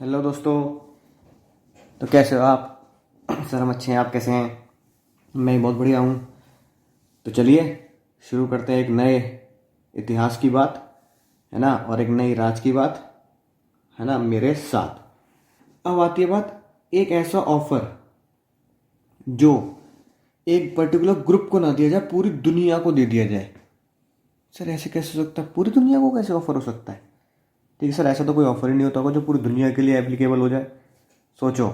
Hello दोस्तों। तो कैसे हो आप? सर हम अच्छे हैं, आप कैसे हैं? मैं बहुत बढ़िया हूँ। तो चलिए शुरू करते हैं एक नए इतिहास की बात, है ना, और एक नई राज की बात, है ना, मेरे साथ। अब आती है बात एक ऐसा ऑफर जो एक पर्टिकुलर ग्रुप को ना दिया जाए, पूरी दुनिया को दे दिया जाए। सर ऐसे कैसे हो सकता है? पूरी दुनिया को कैसे ऑफर हो सकता है? ठीक है सर, ऐसा तो कोई ऑफर ही नहीं होता होगा जो पूरी दुनिया के लिए एप्लीकेबल हो जाए। सोचो,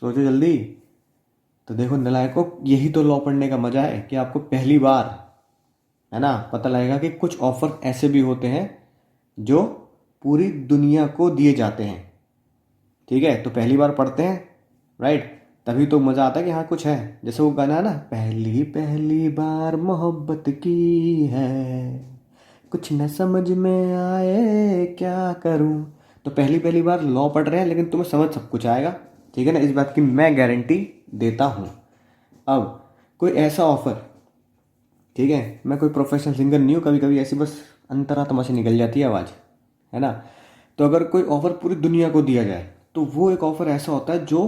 सोचो जल्दी। तो देखो नलायकों, यही तो लॉ पढ़ने का मजा है कि आपको पहली बार, है ना, पता लगेगा कि कुछ ऑफर ऐसे भी होते हैं जो पूरी दुनिया को दिए जाते हैं। ठीक है, तो पहली बार पढ़ते हैं, राइट? तभी तो मज़ा आता है कि हाँ कुछ है। जैसे वो गाना है ना, पहली पहली बार मोहब्बत की है, कुछ न समझ में आए क्या करूं। तो पहली पहली बार लॉ पढ़ रहे हैं, लेकिन तुम्हें समझ सब कुछ आएगा। ठीक है ना, इस बात की मैं गारंटी देता हूँ। अब कोई ऐसा ऑफर, ठीक है, मैं कोई प्रोफेशनल सिंगर नहीं हूँ, कभी कभी ऐसी बस अंतरात्मा से निकल जाती है आवाज़, है ना। तो अगर कोई ऑफर पूरी दुनिया को दिया जाए तो वो एक ऑफर ऐसा होता है जो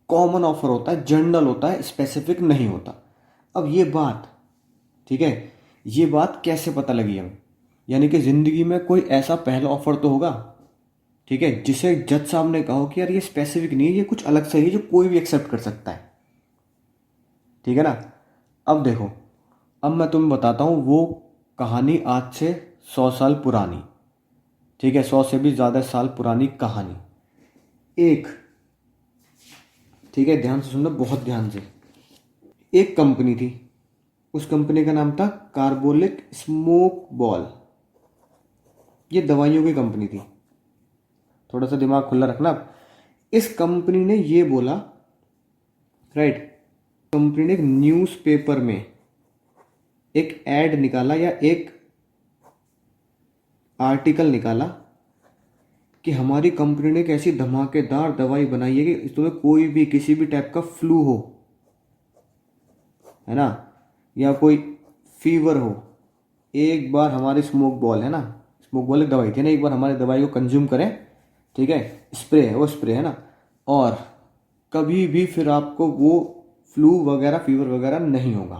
कॉमन ऑफर होता है, जनरल होता है, स्पेसिफिक नहीं होता। अब ये बात, ठीक है, ये बात कैसे पता लगी हमें? यानी कि ज़िंदगी में कोई ऐसा पहला ऑफर तो होगा, ठीक है, जिसे जज साहब ने कहा हो कि यार ये स्पेसिफिक नहीं है, ये कुछ अलग से ही है जो कोई भी एक्सेप्ट कर सकता है। ठीक है ना। अब देखो, अब मैं तुम्हें बताता हूँ वो कहानी आज से 100 साल पुरानी। ठीक है, 100 से भी ज़्यादा साल पुरानी कहानी। एक, ठीक है, ध्यान से सुनना, बहुत ध्यान से। एक कंपनी थी, उस कंपनी का नाम था कार्बोलिक स्मोक बॉल। ये दवाइयों की कंपनी थी, थोड़ा सा दिमाग खुला रखना। इस कंपनी ने ये बोला, राइट, कंपनी ने एक न्यूज़पेपर में एक एड निकाला या एक आर्टिकल निकाला कि हमारी कंपनी ने एक ऐसी धमाकेदार दवाई बनाई है कि तुम्हें कोई भी किसी भी टाइप का फ्लू हो, है ना, या कोई फीवर हो, एक बार हमारी स्मोक बॉल, है ना, स्मोक बॉल एक दवाई थी ना, एक बार हमारी दवाई को कंज्यूम करें, ठीक है, स्प्रे है वो, स्प्रे है ना, और कभी भी फिर आपको वो फ्लू वगैरह फीवर वगैरह नहीं होगा।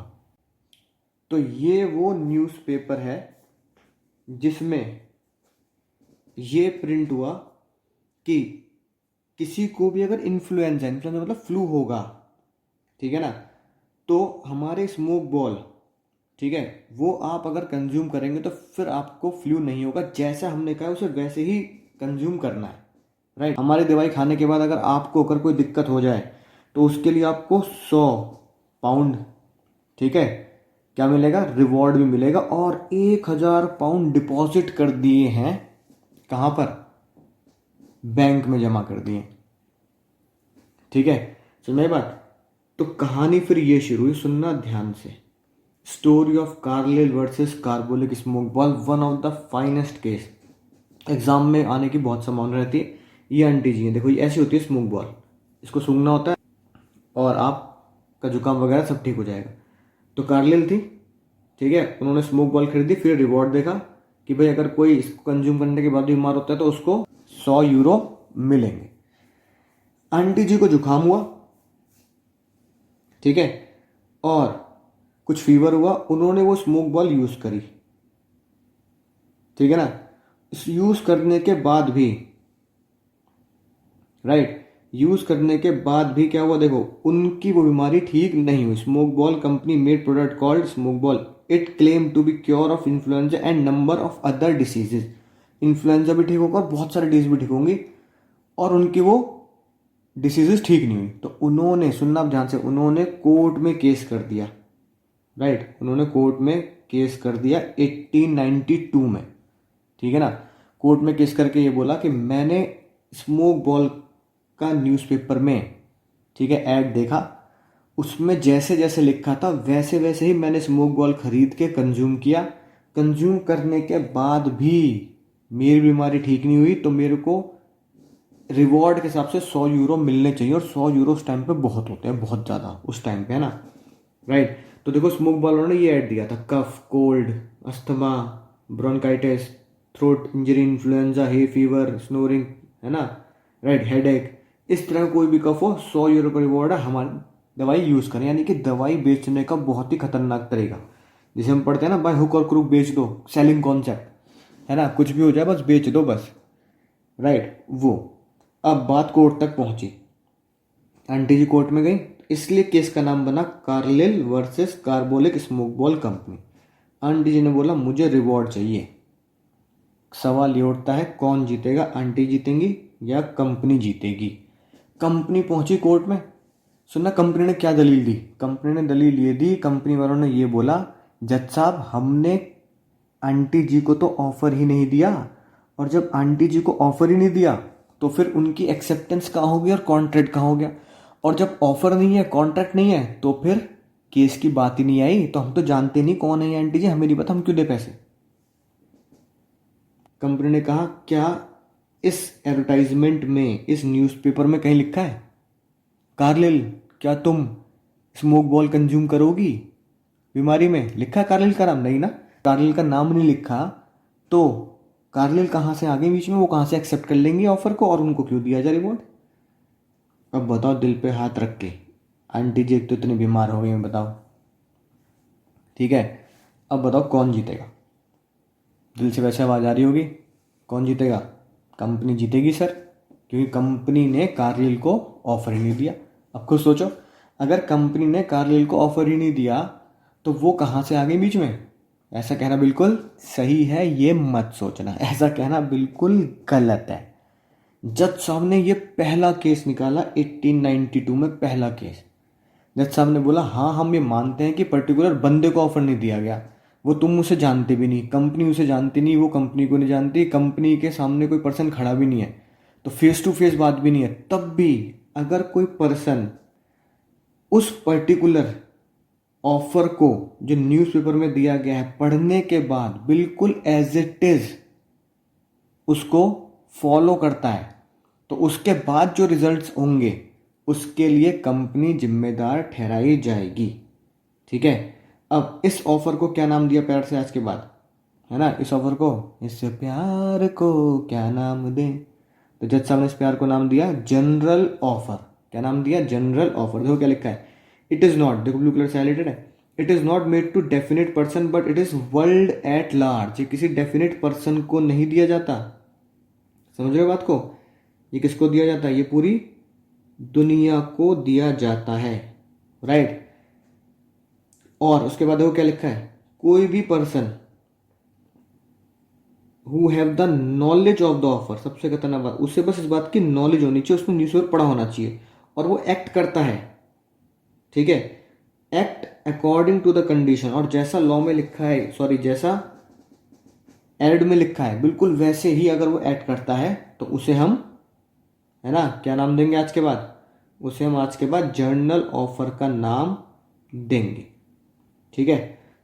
तो ये वो न्यूज़पेपर है जिसमें ये प्रिंट हुआ कि किसी को भी अगर इन्फ्लुएंजा, इन्फ्लुएंजा मतलब फ्लू होगा, ठीक है ना, तो हमारे स्मोक बॉल, ठीक है, वो आप अगर कंज्यूम करेंगे तो फिर आपको फ्लू नहीं होगा। जैसा हमने कहा उसे वैसे ही कंज्यूम करना है, राइट। हमारी दवाई खाने के बाद अगर कोई दिक्कत हो जाए तो उसके लिए आपको 100 पाउंड, ठीक है, क्या मिलेगा, रिवॉर्ड भी मिलेगा। और 1000 पाउंड डिपॉजिट कर दिए हैं, कहाँ पर, बैंक में जमा कर दिए। ठीक है, सुन मेरी बात। तो कहानी फिर ये शुरू हुई, सुनना ध्यान से। Story of Carlill versus Carbolic Smoke ball, one of the finest case. Exam में आने की बहुत संभावना रहती है। ये आंटी जी हैं, देखो ये ऐसी होती है स्मोक बॉल, इसको सूंघना होता है और आपका जुकाम वगैरह सब ठीक हो जाएगा। तो कार्लिल थी, ठीक है, उन्होंने स्मोक बॉल खरीदी, फिर रिवॉर्ड देखा कि भाई अगर कोई इसको कंज्यूम करने के बाद भी बीमार होता है तो उसको 100 यूरो मिलेंगे। आंटी जी को जुकाम हुआ, ठीक है, और कुछ फीवर हुआ, उन्होंने वो स्मोक बॉल यूज करी, ठीक है ना। इस यूज करने के बाद भी, राइट, यूज करने के बाद भी क्या हुआ, देखो उनकी वो बीमारी ठीक नहीं हुई। Smoke ball company made product called smoke ball, it claim to be cure of influenza and number of other diseases. Influenza भी ठीक होगा और बहुत सारी डिजीज भी ठीक होंगी, और उनकी वो डिसीजेज ठीक नहीं हुई। तो उन्होंने, सुनना आप ध्यान से, उन्होंने कोर्ट में केस कर दिया, राइट, उन्होंने कोर्ट में केस कर दिया 1892 में, ठीक है ना। कोर्ट में केस करके ये बोला कि मैंने स्मोक बॉल का न्यूज़पेपर में, ठीक है, ऐड देखा, उसमें जैसे जैसे लिखा था वैसे वैसे ही मैंने स्मोक बॉल खरीद के कंज्यूम किया। कंज्यूम करने के बाद भी मेरी बीमारी ठीक नहीं हुई, तो मेरे को रिवॉर्ड के हिसाब से 100 यूरो मिलने चाहिए। और 100 यूरो उस टाइम पे बहुत होते हैं, बहुत ज़्यादा उस टाइम पे, है ना, राइट। तो देखो स्मोक बॉल ने ये ऐड दिया था, cough, cold, asthma, bronchitis, throat injury, influenza, hay fever, snoring, है ना, राइट, हेडेक, इस तरह कोई भी कफ हो, 100 यूरो का रिवॉर्ड है, हमारी दवाई यूज़ करें। यानी कि दवाई बेचने का बहुत ही खतरनाक तरीका, जिसे हम पढ़ते हैं ना, बाय हुक और क्रूक बेच दो, सेलिंग कॉन्सेप्ट, है ना, कुछ भी हो जाए बस बेच दो बस, राइट, वो। अब बात कोर्ट तक पहुंची, आंटी जी कोर्ट में गई, इसलिए केस का नाम बना Carlill versus Carbolic Smoke ball Company. Aunty ji ने बोला मुझे रिवॉर्ड चाहिए। सवाल ये उठता है कौन जीतेगा, आंटी जीतेंगी या कंपनी जीतेगी। कंपनी पहुंची कोर्ट में, सुनना कंपनी ने क्या दलील दी। कंपनी ने दलील ये दी, कंपनी वालों ने ये बोला, जज साहब हमने आंटी जी को तो ऑफर ही नहीं दिया, और जब आंटी जी को ऑफर ही नहीं दिया तो फिर उनकी एक्सेप्टेंस कहाँ हो गई और कॉन्ट्रैक्ट कहाँ हो गया, और जब ऑफर नहीं है, कॉन्ट्रैक्ट नहीं है, तो फिर केस की बात ही नहीं आई, तो हम तो जानते नहीं कौन है ये आंटी जी, हमें नहीं पता, हम क्यों दे पैसे। कंपनी ने कहा क्या इस एडवर्टाइजमेंट में, इस न्यूज़पेपर में कहीं लिखा है कार्लिल क्या तुम स्मोक बॉल कंज्यूम करोगी, बीमारी में लिखा है कार्लिल का नाम? नहीं ना, कार्लिल का नाम नहीं लिखा, तो कार्लिल कहाँ से आ गए बीच में, वो कहाँ से एक्सेप्ट कर लेंगे ऑफर को, और उनको क्यों दिया जाए रिवॉर्ड। अब बताओ दिल पे हाथ रख के, आंटी जी एक तो इतनी बीमार हो गई, बताओ, ठीक है। अब बताओ कौन जीतेगा, दिल से वैसे आवाज़ आ रही होगी, कौन जीतेगा? कंपनी जीतेगी सर, क्योंकि कंपनी ने कार्लिल को ऑफर ही नहीं दिया। अब खुद सोचो, अगर कंपनी ने कार्लिल को ऑफर ही नहीं दिया तो वो कहाँ से आ गई बीच में। ऐसा कहना बिल्कुल सही है, ये मत सोचना, ऐसा कहना बिल्कुल गलत है। जज साहब ने ये पहला केस निकाला 1892 में, पहला केस। जज साहब ने बोला हाँ हम ये मानते हैं कि पर्टिकुलर बंदे को ऑफर नहीं दिया गया, वो तुम उसे जानते भी नहीं, कंपनी उसे जानती नहीं, वो कंपनी को नहीं जानती, कंपनी के सामने कोई पर्सन खड़ा भी नहीं है, तो फेस टू फेस बात भी नहीं है, तब भी अगर कोई पर्सन उस पर्टिकुलर ऑफर को जो न्यूज़पेपर में दिया गया है पढ़ने के बाद बिल्कुल एज इट इज उसको फॉलो करता है, तो उसके बाद जो रिजल्ट्स होंगे उसके लिए कंपनी जिम्मेदार ठहराई जाएगी, ठीक है। अब इस ऑफर को क्या नाम दिया प्यार से आज के बाद, है ना, इस ऑफर को, इस प्यार को क्या नाम दें, तो जज साहब ने इस प्यार को नाम दिया जनरल ऑफर। क्या नाम दिया? General offer. देखो क्या लिखा है, इट इज नॉट, देखो ब्लू कलर से हाइलाइटेड है, it is not made to definite person but it is world at large. ये किसी डेफिनेट पर्सन को नहीं दिया जाता, समझ रहे हो बात को, ये किसको दिया जाता है, ये पूरी दुनिया को दिया जाता है, राइट। और उसके बाद देखो क्या लिखा है, कोई भी person who have the knowledge of the offer, सबसे खतरनाक बात, उसे बस इस बात की नॉलेज होनी चाहिए, उसमें न्यूज़पेपर पढ़ा होना चाहिए, और वो एक्ट करता है, ठीक है, act according to the condition, और जैसा लॉ में लिखा है, सॉरी जैसा एड में लिखा है बिल्कुल वैसे ही अगर वो एक्ट करता है तो उसे हम, है ना, क्या नाम देंगे आज के बाद, उसे हम आज के बाद जर्नल ऑफर का नाम देंगे, ठीक है।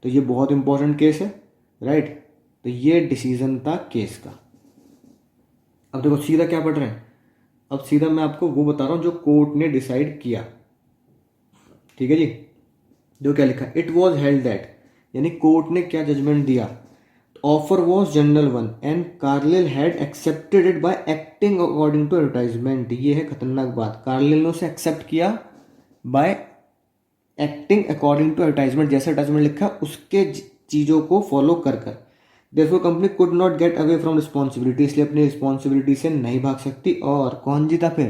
तो ये बहुत इंपॉर्टेंट केस है, राइट। तो ये डिसीजन था केस का। अब देखो सीधा क्या पढ़ रहे हैं, अब सीधा मैं आपको वो बता रहा हूं जो कोर्ट ने डिसाइड किया, ठीक है जी। जो क्या लिखा, इट वॉज हेल्ड दैट, यानी कोर्ट ने क्या जजमेंट दिया, offer was general one and Carlill had accepted it by acting according to advertisement. ये है खतरनाक बात, कार्लिल ने उसे एक्सेप्ट किया by acting according to advertisement, जैसे एडवर्टाइजमेंट लिखा उसके चीज़ों को फॉलो कर कर। Therefore company could not get away from responsibility, इसलिए अपनी रिस्पॉन्सिबिलिटी से नहीं भाग सकती। और कौन जीता फिर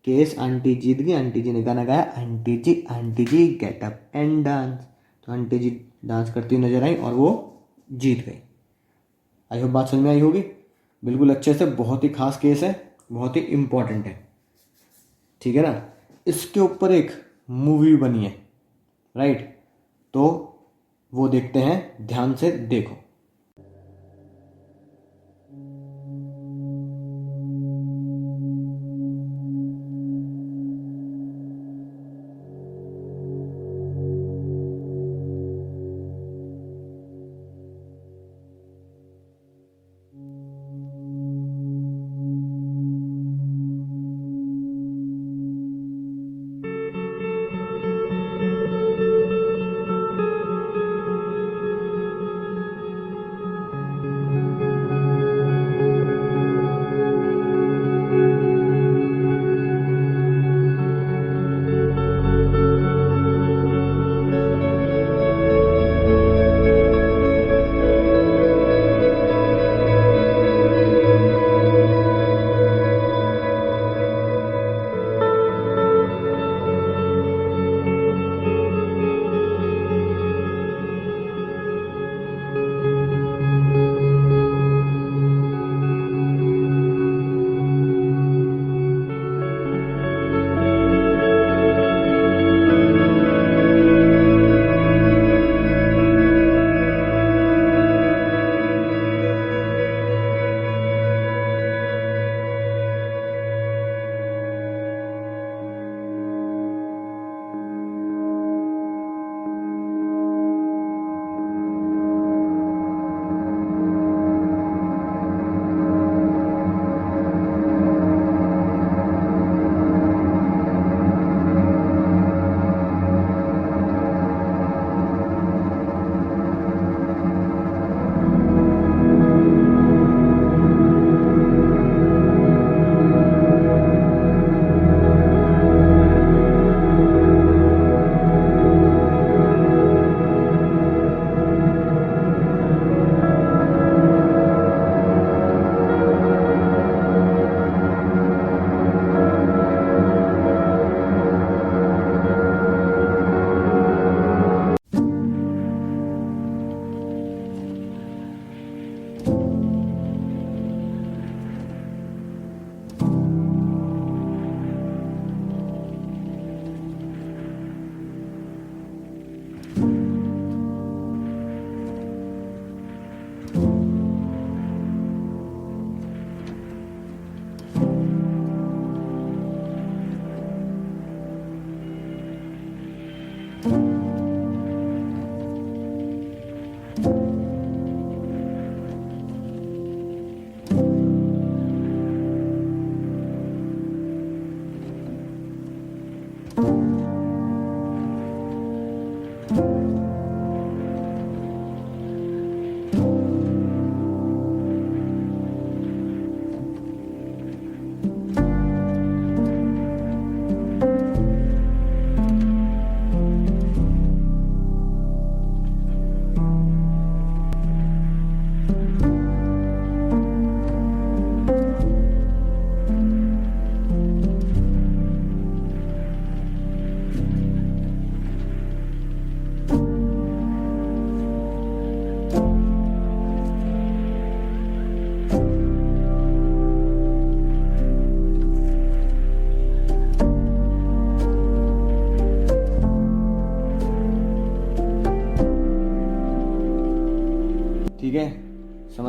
केस, आंटी जीत गई। आंटी जी ने गाना गाया, aunty ji get up and dance, तो आंटी जी डांस करती नजर आई और वो जीत गई। आई होप बात समझ में आई होगी, बिल्कुल अच्छे से, बहुत ही खास केस है, बहुत ही इंपॉर्टेंट है, ठीक है ना। इसके ऊपर एक मूवी बनी है, राइट, तो वो देखते हैं, ध्यान से देखो।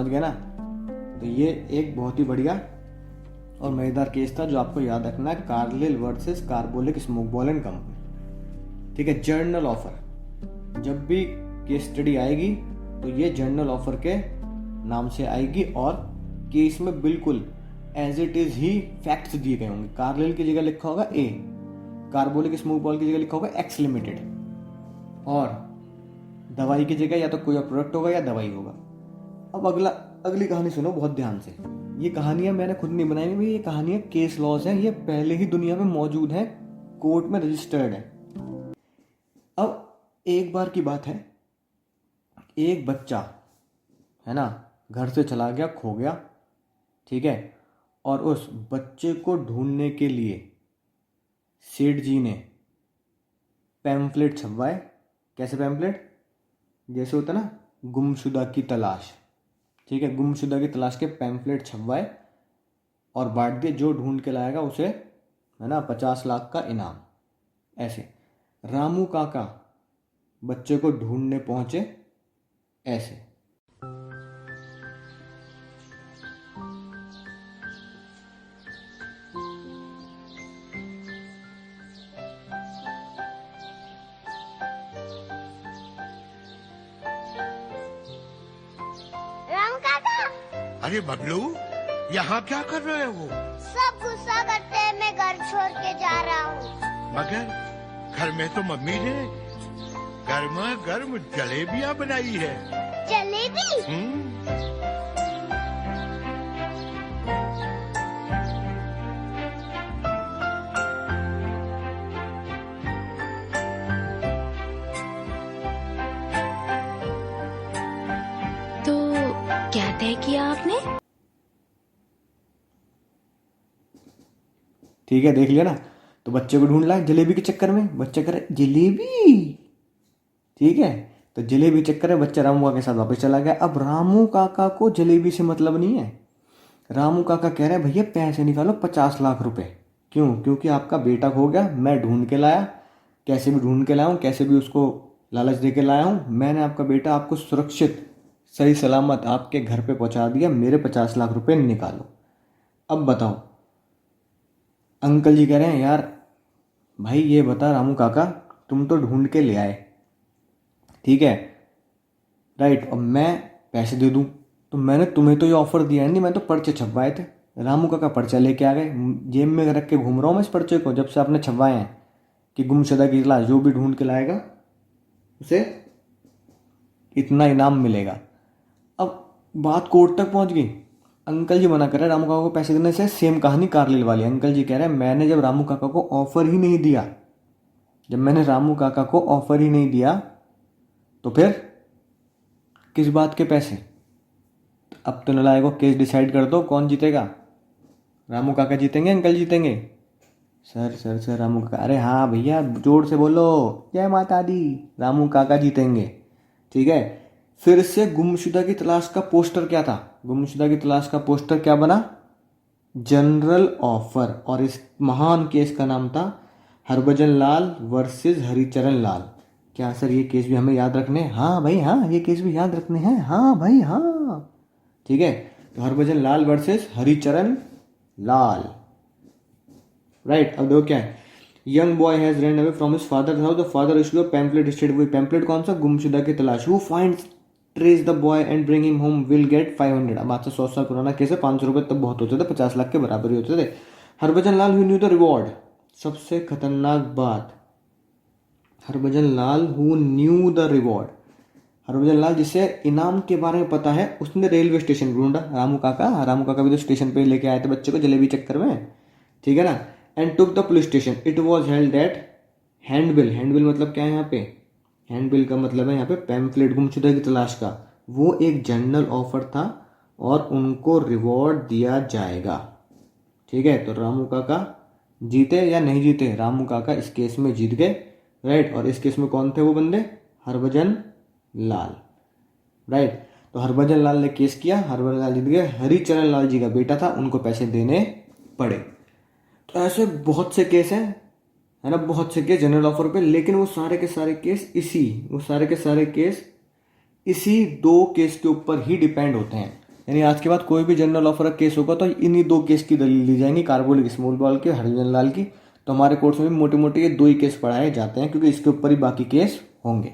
समझ गए ना। तो ये एक बहुत ही बढ़िया और मज़ेदार केस था जो आपको याद रखना है, Carlill versus Carbolic Smoke ball and company. ठीक है, जर्नल ऑफर, जब भी केस स्टडी आएगी तो ये जर्नल ऑफर के नाम से आएगी और केस में बिल्कुल एज इट इज ही फैक्ट्स दिए गए होंगे। कार्लिल की जगह लिखा होगा ए, कार्बोलिक स्मोक बॉल की जगह लिखा होगा एक्स लिमिटेड, और दवाई की जगह या तो कोई और प्रोडक्ट होगा या दवाई होगा। अब अगली कहानी सुनो बहुत ध्यान से। ये कहानियां मैंने खुद नहीं बनाई भाई, ये कहानियां केस लॉज हैं, ये पहले ही दुनिया में मौजूद हैं, कोर्ट में रजिस्टर्ड है। अब एक बार की बात है, एक बच्चा है ना घर से चला गया, खो गया, ठीक है, और उस बच्चे को ढूंढने के लिए सेठ जी ने पैम्फलेट छपवाए। कैसे पैम्फलेट? जैसे होता ना गुमशुदा की तलाश, ठीक है, गुमशुदा की तलाश के पैम्फलेट छपवाए और बांट दिए, जो ढूंढ के लाएगा उसे है ना 50 लाख का इनाम। ऐसे रामू काका बच्चे को ढूंढने पहुंचे ऐसे। राम काका, अरे बबलू, यहाँ क्या कर रहे हो? सब गुस्सा करते हैं, मैं घर छोड़ के जा रहा हूँ। मगर घर में तो मम्मी ने गर्मा गर्म जलेबियाँ बनाई है। जलेबी? तो क्या तय किया आपने? ठीक है, देख लिया ना। तो बच्चे को ढूंढ ला जलेबी के चक्कर में, बच्चा करे जलेबी, ठीक है, तो जलेबी चक्कर में बच्चा रामू काका के साथ वापस चला गया। अब रामू काका को जलेबी से मतलब नहीं है। रामू काका कह रहे हैं भैया पैसे निकालो 50 लाख रुपए। क्यों? क्योंकि आपका बेटा खो गया, मैं ढूंढ के लाया, कैसे भी ढूंढ के लाया हूँ, कैसे भी उसको लालच दे के लाया हूँ। मैंने आपका बेटा आपको सुरक्षित सही सलामत आपके घर पे पहुंचा दिया, मेरे 50 लाख रुपए निकालो। अब बताओ, अंकल जी कह रहे हैं यार भाई ये बता रामू काका, तुम तो ढूंढ के ले आए, ठीक है, राइट, और मैं पैसे दे दूं, तो मैंने तुम्हें तो ये ऑफर दिया है नहीं, मैं तो पर्चे छपवाए थे। रामू काका पर्चा लेके आ गए, जेब में रख के घूम रहा हूँ मैं इस पर्चे को जब से आपने छपवाए हैं कि गुमशुदा की तलाश, जो भी ढूंढ के लाएगा उसे इतना इनाम मिलेगा। अब बात कोर्ट तक पहुंच गई। अंकल जी मना कर रहे हैं रामू काका को पैसे देने से। सेम कहानी कार्लिल वाली। अंकल जी कह रहे हैं मैंने जब रामू काका को ऑफर ही नहीं दिया, जब मैंने रामू काका को ऑफर ही नहीं दिया तो फिर किस बात के पैसे? अब तो नालायकों केस डिसाइड कर दो, कौन जीतेगा? रामू काका जीतेंगे, अंकल जीतेंगे? सर रामू काका, अरे हाँ भैया जोर से बोलो, जय माता दी, रामू काका जीतेंगे, ठीक है। फिर से गुमशुदा की तलाश का पोस्टर क्या था? गुमशुदा की तलाश का पोस्टर क्या बना? General offer. और इस महान केस का नाम था हरभजन लाल वर्सेस हरिचरण लाल। क्या सर ये केस भी हमें याद रखने हैं? हाँ भाई हाँ, ये केस भी याद रखने हैं, हाँ भाई हाँ, ठीक है। तो हरभजन लाल वर्सेस हरिचरण लाल, राइट। अब देखो क्या है, young boy has run away from his father house, the father issue a pamphlet state with pamphlet कौन सा? गुमशुदा की तलाश। Who finds trace the boy and bring him home will get 500। अब आज से 100 साल पुराना केस है, 500 रुपये तब बहुत होते थे, 50 लाख के बराबर ही होते थे। Harbhajan Lal who knew the reward. सबसे खतरनाक बात, Harbhajan Lal who knew the reward. Harbhajan Lal जिसे इनाम के बारे में पता है, उसने रेलवे स्टेशन ढूंढा। रामू काका भी तो स्टेशन पे लेके आए थे बच्चे को जलेबी चक्कर में, ठीक है ना। And took the police station. It was held at handbill. Handbill मतलब क्या है यहाँ पे? हैंडबिल का मतलब है यहाँ पे पैम्फलेट, गुमशुदा की तलाश का। वो एक जनरल ऑफर था और उनको रिवॉर्ड दिया जाएगा, ठीक है। तो रामू काका जीते या नहीं जीते? रामू काका इस केस में जीत गए, राइट। और इस केस में कौन थे वो बंदे? हरभजन लाल, राइट। तो हरभजन लाल ने केस किया, हरभजन लाल जीत गए। हरिचरण लाल जी का बेटा था, उनको पैसे देने पड़े। तो ऐसे बहुत से केस हैं, है ना, बहुत से केस जनरल ऑफर पे। लेकिन वो सारे के सारे केस इसी 2 केस के ऊपर ही डिपेंड होते हैं। यानी आज के बाद कोई भी जनरल ऑफर का केस होगा तो इन्हीं दो केस की दलील दी जाएंगी, कार्बोलिक स्मॉल बॉल की, हरभजन लाल की। तो हमारे कोर्ट्स में भी मोटे मोटे ये दो ही केस पढ़ाए जाते हैं क्योंकि इसके ऊपर ही बाकी केस होंगे।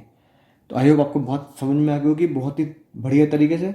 तो आई होप आपको बहुत समझ में आ गई होगी बहुत ही बढ़िया तरीके से।